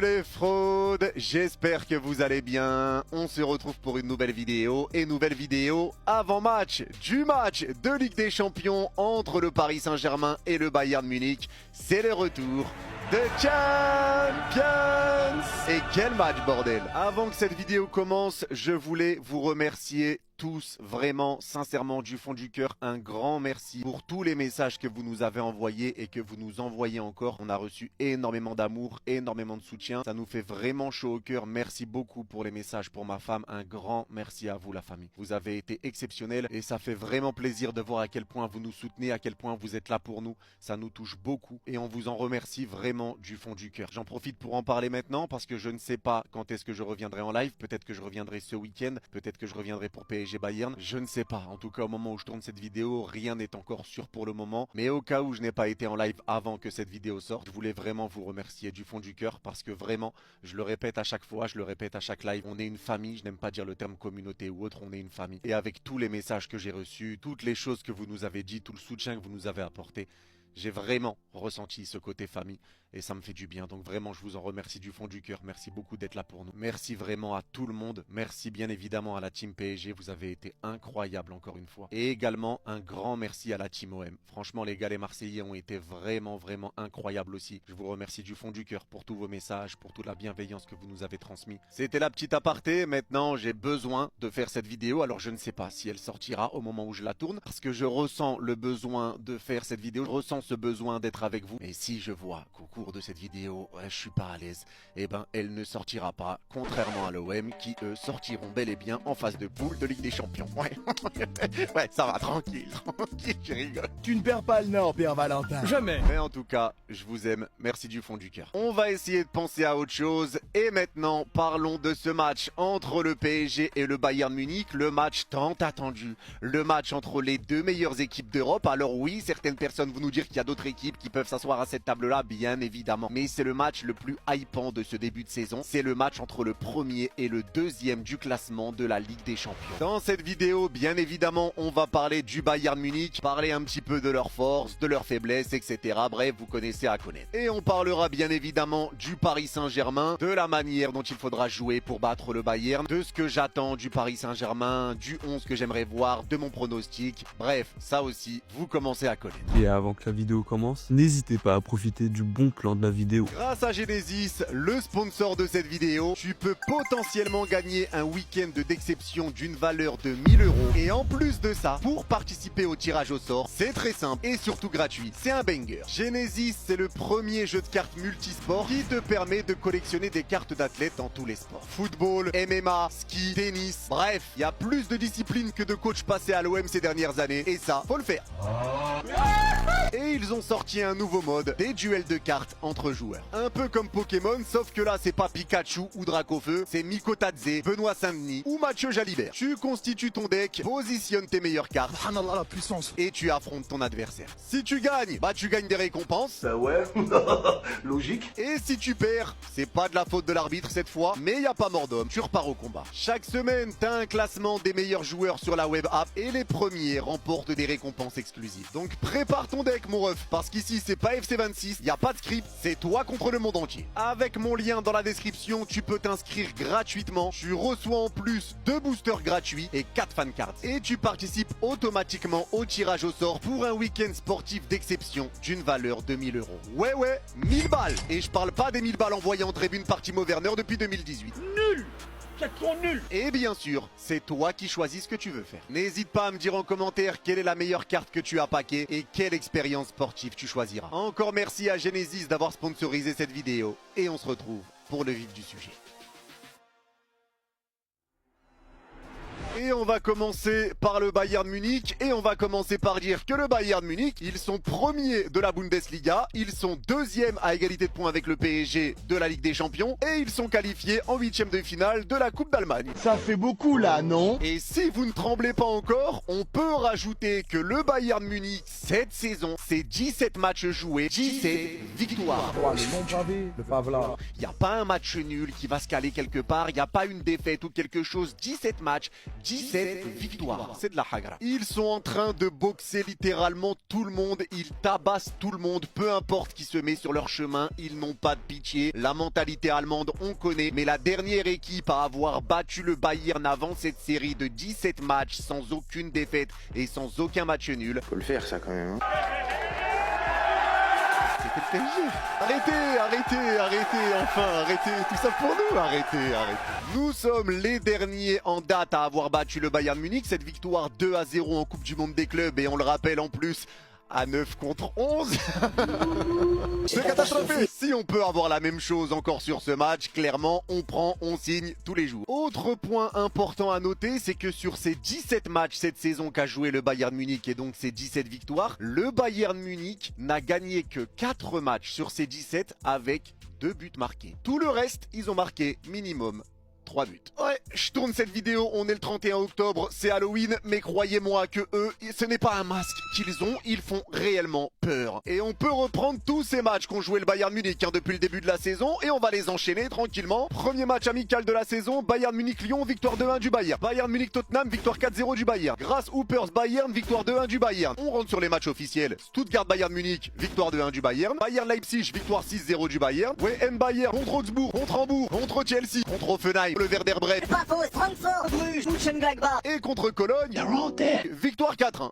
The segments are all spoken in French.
Les fraudes, j'espère que vous allez bien. On se retrouve pour une nouvelle vidéo avant match du match de Ligue des Champions entre le Paris Saint-Germain et le Bayern Munich. C'est le retour de Champions. Et quel match, bordel! Avant que cette vidéo commence, je voulais vous remercier tous, vraiment, sincèrement, du fond du cœur, un grand merci pour tous les messages que vous nous avez envoyés et que vous nous envoyez encore. On a reçu énormément d'amour, énormément de soutien. Ça nous fait vraiment chaud au cœur. Merci beaucoup pour les messages pour ma femme. Un grand merci à vous, la famille. Vous avez été exceptionnels et ça fait vraiment plaisir de voir à quel point vous nous soutenez, à quel point vous êtes là pour nous. Ça nous touche beaucoup et on vous en remercie vraiment du fond du cœur. J'en profite pour en parler maintenant parce que je ne sais pas quand est-ce que je reviendrai en live. Peut-être que je reviendrai ce week-end. Peut-être que je reviendrai pour PSG Bayern, je ne sais pas. En tout cas, au moment où je tourne cette vidéo, rien n'est encore sûr pour le moment. Mais au cas où je n'ai pas été en live avant que cette vidéo sorte, je voulais vraiment vous remercier du fond du cœur parce que vraiment, je le répète à chaque fois, je le répète à chaque live, on est une famille. Je n'aime pas dire le terme communauté ou autre, on est une famille. Et avec tous les messages que j'ai reçus, toutes les choses que vous nous avez dit, tout le soutien que vous nous avez apporté, j'ai vraiment ressenti ce côté famille et ça me fait du bien. Donc vraiment, je vous en remercie du fond du cœur. Merci beaucoup d'être là pour nous. Merci vraiment à tout le monde. Merci bien évidemment à la team PSG. Vous avez été incroyable encore une fois. Et également un grand merci à la team OM. Franchement, les gars, les Marseillais ont été vraiment incroyables aussi. Je vous remercie du fond du cœur pour tous vos messages, pour toute la bienveillance que vous nous avez transmise. C'était la petite aparté. Maintenant, j'ai besoin de faire cette vidéo. Alors, je ne sais pas si elle sortira au moment où je la tourne parce que je ressens le besoin de faire cette vidéo. Je ressens ce besoin d'être avec vous. Et si je vois qu'au cours de cette vidéo, je suis pas à l'aise, eh ben elle ne sortira pas, contrairement à l'OM qui eux sortiront bel et bien en phase de poule de Ligue des Champions. Ouais, ouais, ça va, tranquille, je rigole. Tu ne perds pas le nord, Père Valentin. Jamais. Mais en tout cas, je vous aime, merci du fond du cœur. On va essayer de penser à autre chose. Et maintenant, parlons de ce match entre le PSG et le Bayern Munich, le match tant attendu, le match entre les deux meilleures équipes d'Europe. Alors oui, certaines personnes vont nous dire qu'il y a d'autres équipes qui peuvent s'asseoir à cette table-là, bien évidemment. Mais c'est le match le plus hypant de ce début de saison. C'est le match entre le premier et le deuxième du classement de la Ligue des Champions. Dans cette vidéo, bien évidemment, on va parler du Bayern Munich, parler un petit peu de leurs forces, de leurs faiblesses, etc. Bref, vous connaissez à connaître. Et on parlera bien évidemment du Paris Saint-Germain, de la manière dont il faudra jouer pour battre le Bayern, de ce que j'attends du Paris Saint-Germain, du 11 que j'aimerais voir, de mon pronostic. Bref, ça aussi, vous commencez à connaître. Et avant que la vidéo commence, n'hésitez pas à profiter du bon plan de la vidéo. Grâce à Genesis, le sponsor de cette vidéo, tu peux potentiellement gagner un week-end d'exception d'une valeur de 1000 €. Et en plus de ça, pour participer au tirage au sort, c'est très simple et surtout gratuit. C'est un banger. Genesis, c'est le premier jeu de cartes multisport qui te permet de collectionner des cartes d'athlètes dans tous les sports. Football, MMA, ski, tennis, bref, il y a plus de disciplines que de coachs passés à l'OM ces dernières années. Et ça, faut le faire. Et ils ont sorti un nouveau mode, des duels de cartes entre joueurs. Un peu comme Pokémon, sauf que là c'est pas Pikachu ou Dracofeu, c'est Mikotadze, Benoît Saint-Denis ou Mathieu Jalibert. Tu constitues ton deck, positionnes tes meilleures cartes, Subhanallah, la puissance. et tu affrontes ton adversaire. Si tu gagnes, bah tu gagnes des récompenses. Bah ouais, logique. Et si tu perds, c'est pas de la faute de l'arbitre cette fois, mais y a pas mort d'homme, tu repars au combat. Chaque semaine, t'as un classement des meilleurs joueurs sur la web app et les premiers remportent des récompenses exclusives. Donc prépare ton deck mon ref, parce qu'ici c'est pas FC26, y a pas de script, c'est toi contre le monde entier. Avec mon lien dans la description, tu peux t'inscrire gratuitement, tu reçois en plus 2 boosters gratuits et 4 fan cards. Et tu participes automatiquement au tirage au sort pour un week-end sportif d'exception d'une valeur de 1000 €. Ouais, 1000 balles. Et je parle pas des 1000 balles envoyées en tribune par Timo Werner depuis 2018. Nul. C'est trop nul. Et bien sûr, c'est toi qui choisis ce que tu veux faire. N'hésite pas à me dire en commentaire quelle est la meilleure carte que tu as packée et quelle expérience sportive tu choisiras. Encore merci à Genesis d'avoir sponsorisé cette vidéo et on se retrouve pour le vif du sujet. Et on va commencer par le Bayern Munich et on va commencer par dire que le Bayern Munich, ils sont premiers de la Bundesliga, ils sont deuxièmes à égalité de points avec le PSG de la Ligue des Champions et ils sont qualifiés en 8e de finale de la Coupe d'Allemagne. Ça fait beaucoup là, non? Et si vous ne tremblez pas encore, on peut rajouter que le Bayern Munich, cette saison, c'est 17 matchs joués, 17 victoires. Le nom pavé, le pavla. Il n'y a pas un match nul qui va se caler quelque part, il n'y a pas une défaite ou quelque chose, 17 matchs, 17 victoires. C'est de la hagra. Ils sont en train de boxer littéralement tout le monde. Ils tabassent tout le monde, peu importe qui se met sur leur chemin. Ils n'ont pas de pitié. La mentalité allemande, on connaît. Mais la dernière équipe à avoir battu le Bayern avant cette série de 17 matchs sans aucune défaite et sans aucun match nul. Faut le faire ça quand même. Hein. C'était le PSG. Arrêtez, enfin, arrêtez, tout ça pour nous, arrêtez. Nous sommes les derniers en date à avoir battu le Bayern Munich, cette victoire 2-0 en Coupe du Monde des clubs et on le rappelle en plus à 9 contre 11. C'est catastrophique. Si on peut avoir la même chose encore sur ce match, clairement, on prend, on signe tous les jours. Autre point important à noter, c'est que sur ces 17 matchs cette saison qu'a joué le Bayern Munich et donc ces 17 victoires, le Bayern Munich n'a gagné que 4 matchs sur ces 17 avec 2 buts marqués. Tout le reste, ils ont marqué minimum 3 buts. Ouais, je tourne cette vidéo, on est le 31 octobre, c'est Halloween, mais croyez-moi que eux, ce n'est pas un masque qu'ils ont, ils font réellement peur. Et on peut reprendre tous ces matchs qu'ont joué le Bayern Munich depuis le début de la saison, et on va les enchaîner tranquillement. Premier match amical de la saison, Bayern Munich-Lyon, victoire 2-1 du Bayern. Bayern Munich-Tottenham, victoire 4-0 du Bayern. Grâce Hoopers-Bayern, victoire 2-1 du Bayern. On rentre sur les matchs officiels. Stuttgart-Bayern Munich, victoire 2-1 du Bayern. Bayern-Leipzig, victoire 6-0 du Bayern. Bayern contre Augsbourg, contre Hambourg, contre Chelsea, contre Offenheim, le Werder Bremen. Pas faux, Francfort, Bruges, Mönchengladbach. Et contre Cologne, victoire 4-1.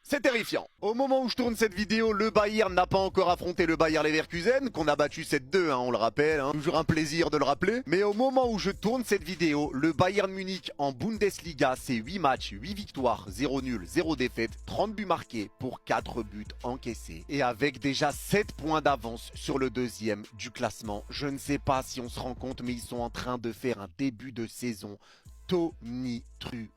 C'est terrifiant. Au moment où je tourne cette vidéo, le Bayern n'a pas encore affronté le Bayer Leverkusen, qu'on a battu 7-2, on le rappelle, toujours un plaisir de le rappeler. Mais au moment où je tourne cette vidéo, le Bayern Munich en Bundesliga, c'est 8 matchs, 8 victoires, 0 nul, 0 défaite, 30 buts marqués pour 4 buts encaissés. Et avec déjà 7 points d'avance sur le deuxième du classement. Je ne sais pas si on se rend compte, mais ils sont en train de faire un début de saison tonitruant.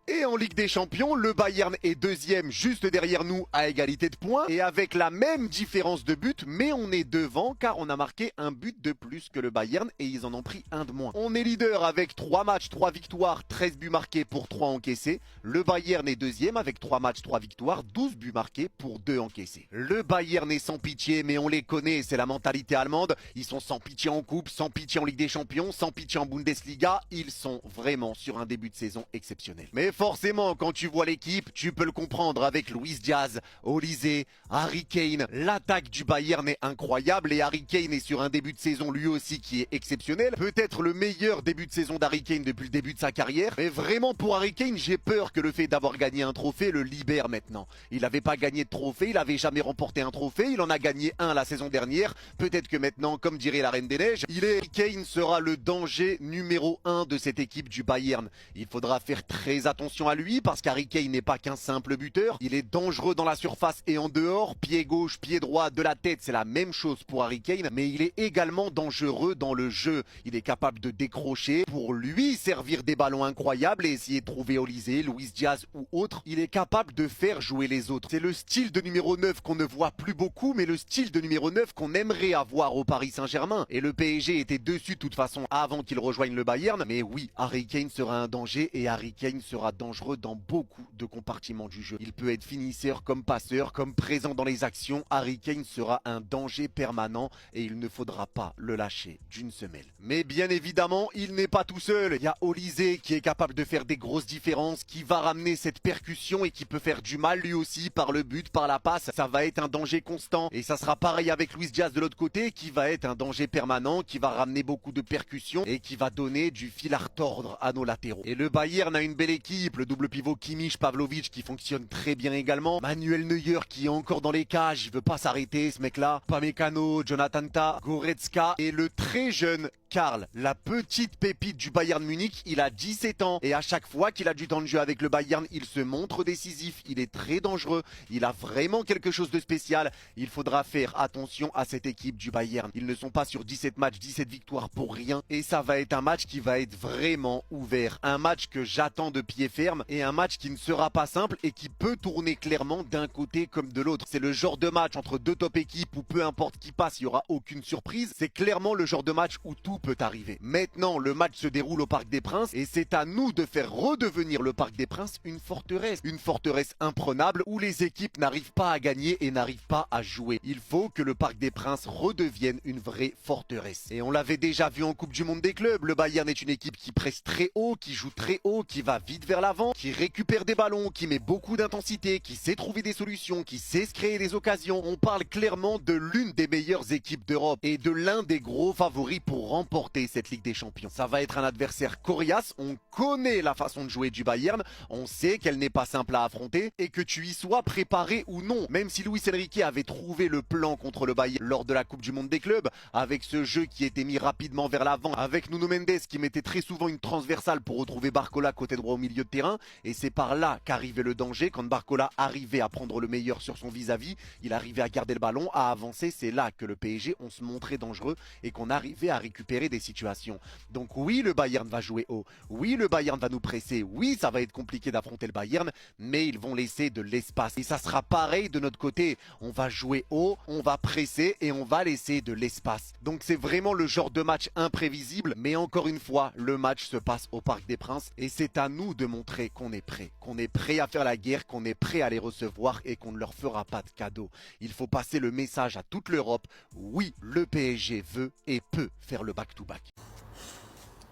Et en Ligue des Champions, le Bayern est deuxième juste derrière nous à égalité de points et avec la même différence de but, mais on est devant car on a marqué un but de plus que le Bayern et ils en ont pris un de moins. On est leader avec 3 matchs, 3 victoires, 13 buts marqués pour 3 encaissés. Le Bayern est deuxième avec 3 matchs, 3 victoires, 12 buts marqués pour 2 encaissés. Le Bayern est sans pitié, mais on les connaît, c'est la mentalité allemande. Ils sont sans pitié en Coupe, sans pitié en Ligue des Champions, sans pitié en Bundesliga. Ils sont vraiment sur un début de saison exceptionnel. Mais forcément, quand tu vois l'équipe, tu peux le comprendre avec Luis Diaz, Olise, Harry Kane. L'attaque du Bayern est incroyable et Harry Kane est sur un début de saison lui aussi qui est exceptionnel. Peut-être le meilleur début de saison d'Harry Kane depuis le début de sa carrière. Mais vraiment pour Harry Kane, j'ai peur que le fait d'avoir gagné un trophée le libère maintenant. Il n'avait pas gagné de trophée, il n'avait jamais remporté un trophée, il en a gagné un la saison dernière. Peut-être que maintenant, comme dirait la Reine des Neiges, Harry Kane sera le danger numéro 1 de cette équipe du Bayern. Il faudra faire très attention à lui parce qu'Harry Kane n'est pas qu'un simple buteur. Il est dangereux dans la surface et en dehors. Pied gauche, pied droit, de la tête, c'est la même chose pour Harry Kane. Mais il est également dangereux dans le jeu. Il est capable de décrocher pour lui servir des ballons incroyables et essayer de trouver Olise, Luis Diaz ou autre. Il est capable de faire jouer les autres. C'est le style de numéro 9 qu'on ne voit plus beaucoup, mais le style de numéro 9 qu'on aimerait avoir au Paris Saint-Germain. Et le PSG était dessus de toute façon avant qu'il rejoigne le Bayern. Mais oui, Harry Kane sera un danger et Harry Kane sera dangereux dans beaucoup de compartiments du jeu. Il peut être finisseur comme passeur, comme présent dans les actions. Harry Kane sera un danger permanent et il ne faudra pas le lâcher d'une semelle. Mais bien évidemment, il n'est pas tout seul. Il y a Olise qui est capable de faire des grosses différences, qui va ramener cette percussion et qui peut faire du mal lui aussi par le but, par la passe. Ça va être un danger constant et ça sera pareil avec Luis Diaz de l'autre côté qui va être un danger permanent, qui va ramener beaucoup de percussions et qui va donner du fil à retordre à nos latéraux. Et le Bayern a une belle équipe, le double pivot Kimmich, Pavlovic qui fonctionne très bien également. Manuel Neuer qui est encore dans les cages, il veut pas s'arrêter ce mec-là. Pamecano, Jonathan Tah, Goretzka et le très jeune Karl, la petite pépite du Bayern Munich. Il a 17 ans et à chaque fois qu'il a du temps de jeu avec le Bayern, il se montre décisif, il est très dangereux, il a vraiment quelque chose de spécial. Il faudra faire attention à cette équipe du Bayern. Ils ne sont pas sur 17 matchs, 17 victoires pour rien et ça va être un match qui va être vraiment ouvert. Un match que j'attends de pied ferme et un match qui ne sera pas simple et qui peut tourner clairement d'un côté comme de l'autre. C'est le genre de match entre deux top équipes où peu importe qui passe, il n'y aura aucune surprise. C'est clairement le genre de match où tout tout peut arriver. Maintenant, le match se déroule au Parc des Princes et c'est à nous de faire redevenir le Parc des Princes une forteresse. Une forteresse imprenable où les équipes n'arrivent pas à gagner et n'arrivent pas à jouer. Il faut que le Parc des Princes redevienne une vraie forteresse. Et on l'avait déjà vu en Coupe du Monde des clubs, le Bayern est une équipe qui presse très haut, qui joue très haut, qui va vite vers l'avant, qui récupère des ballons, qui met beaucoup d'intensité, qui sait trouver des solutions, qui sait se créer des occasions. On parle clairement de l'une des meilleures équipes d'Europe et de l'un des gros favoris pour remporter cette Ligue des Champions. Ça va être un adversaire coriace, on connaît la façon de jouer du Bayern, on sait qu'elle n'est pas simple à affronter et que tu y sois préparé ou non. Même si Luis Enrique avait trouvé le plan contre le Bayern lors de la Coupe du Monde des clubs, avec ce jeu qui était mis rapidement vers l'avant, avec Nuno Mendes qui mettait très souvent une transversale pour retrouver Barcola côté droit au milieu de terrain, et c'est par là qu'arrivait le danger. Quand Barcola arrivait à prendre le meilleur sur son vis-à-vis, il arrivait à garder le ballon, à avancer, c'est là que le PSG on se montrait dangereux et qu'on arrivait à récupérer des situations. Donc oui, le Bayern va jouer haut, oui le Bayern va nous presser, oui ça va être compliqué d'affronter le Bayern, mais ils vont laisser de l'espace et ça sera pareil de notre côté. On va jouer haut, on va presser et on va laisser de l'espace. Donc c'est vraiment le genre de match imprévisible, mais encore une fois, le match se passe au Parc des Princes et c'est à nous de montrer qu'on est prêt à faire la guerre, qu'on est prêt à les recevoir et qu'on ne leur fera pas de cadeaux. Il faut passer le message à toute l'Europe, oui, le PSG veut et peut faire le back-to-back.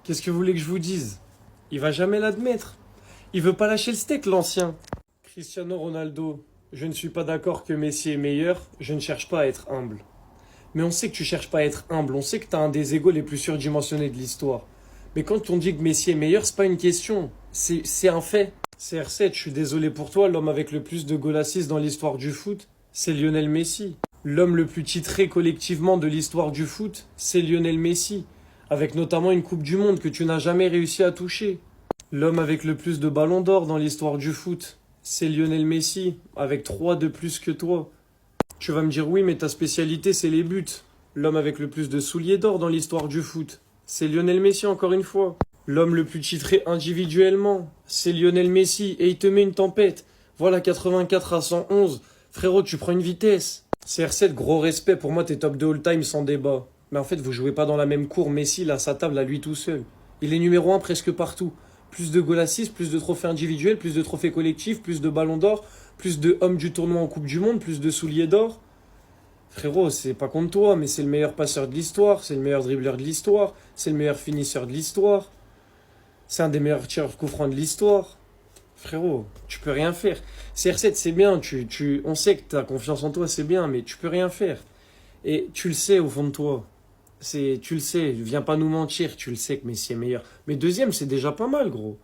Qu'est-ce que vous voulez que je vous dise? Il va jamais l'admettre. Il veut pas lâcher le steak, l'ancien. Cristiano Ronaldo, je ne suis pas d'accord que Messi est meilleur, je ne cherche pas à être humble. Mais on sait que tu cherches pas à être humble, on sait que tu as un des égos les plus surdimensionnés de l'histoire. Mais quand on dit que Messi est meilleur, c'est pas une question, c'est un fait. CR7, je suis désolé pour toi, l'homme avec le plus de goal assists dans l'histoire du foot, c'est Lionel Messi. L'homme le plus titré collectivement de l'histoire du foot, c'est Lionel Messi. Avec notamment une Coupe du Monde que tu n'as jamais réussi à toucher. L'homme avec le plus de ballons d'or dans l'histoire du foot, c'est Lionel Messi, avec 3 de plus que toi. Tu vas me dire oui, mais ta spécialité, c'est les buts. L'homme avec le plus de souliers d'or dans l'histoire du foot, c'est Lionel Messi encore une fois. L'homme le plus titré individuellement, c'est Lionel Messi, et il te met une tempête. Voilà 84 à 111. Frérot, tu prends une vitesse. CR7, gros respect, pour moi, t'es top de all-time sans débat. Mais en fait, vous jouez pas dans la même cour. Messi, il a sa table à lui tout seul. Il est numéro 1 presque partout. Plus de goal assists, plus de trophées individuels, plus de trophées collectifs, plus de ballons d'or, plus de hommes du tournoi en Coupe du Monde, plus de souliers d'or. Frérot, c'est pas contre toi, mais c'est le meilleur passeur de l'histoire, c'est le meilleur dribbleur de l'histoire, c'est le meilleur finisseur de l'histoire. C'est un des meilleurs tireurs coup franc de l'histoire. Frérot, tu peux rien faire. CR7, c'est bien, on sait que t'as confiance en toi, c'est bien, mais tu peux rien faire. Et tu le sais au fond de toi. Tu le sais, viens pas nous mentir, tu le sais que Messi est meilleur. Mais deuxième, c'est déjà pas mal, gros.